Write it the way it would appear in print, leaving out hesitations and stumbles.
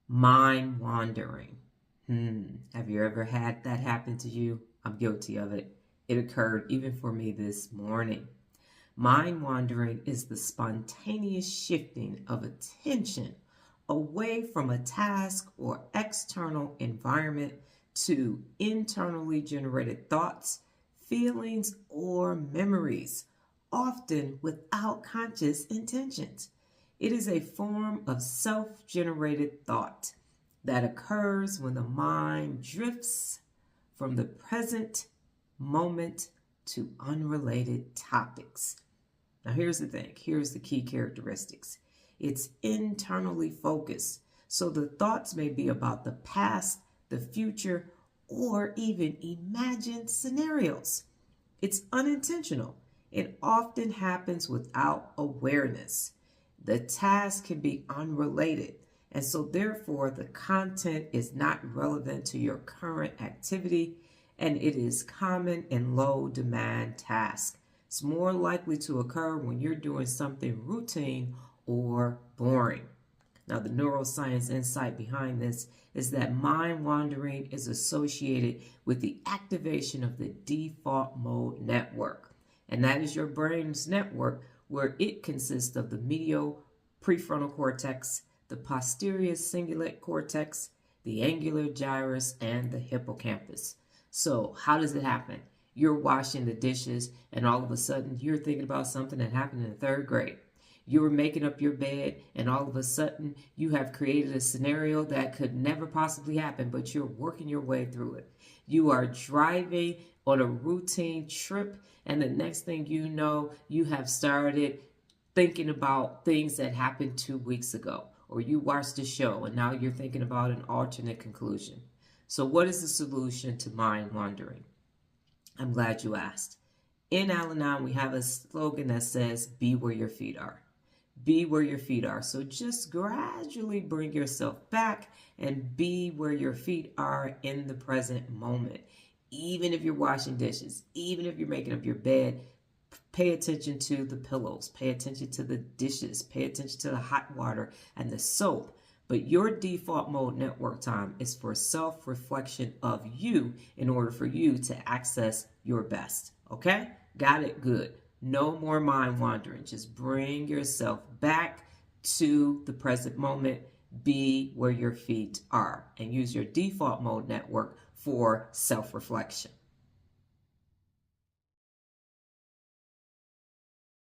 Mind wandering. Have you ever had that happen to you? I'm guilty of it. It occurred even for me this morning. Mind wandering is the spontaneous shifting of attention away from a task or external environment to internally generated thoughts, feelings, or memories, often without conscious intentions. It is a form of self-generated thought that occurs when the mind drifts from the present moment to unrelated topics. Now, here's the thing. Here's the key characteristics. It's internally focused, so the thoughts may be about the past, the future, or even imagined scenarios. It's unintentional. It often happens without awareness. The task can be unrelated, and so therefore the content is not relevant to your current activity, and it is common in low demand tasks. It's more likely to occur when you're doing something routine or boring. Now, the neuroscience insight behind this is that mind wandering is associated with the activation of the default mode network. And that is your brain's network, where it consists of the medial prefrontal cortex, the posterior cingulate cortex, the angular gyrus, and the hippocampus. So how does it happen? You're washing the dishes and all of a sudden you're thinking about something that happened in the third grade. You were making up your bed and all of a sudden you have created a scenario that could never possibly happen, but you're working your way through it. You are driving on a routine trip and the next thing you know, you have started thinking about things that happened 2 weeks ago, or you watched a show and now you're thinking about an alternate conclusion. So what is the solution to mind wandering? I'm glad you asked. In Al-Anon, we have a slogan that says, be where your feet are. Be where your feet are. So just gradually bring yourself back and be where your feet are in the present moment. Even if you're washing dishes, even if you're making up your bed, pay attention to the pillows, pay attention to the dishes, pay attention to the hot water and the soap. But your default mode network time is for self-reflection of you in order for you to access your best. Okay? Got it? Good. No more mind wandering. Just bring yourself back to the present moment. Be where your feet are and use your default mode network for self-reflection.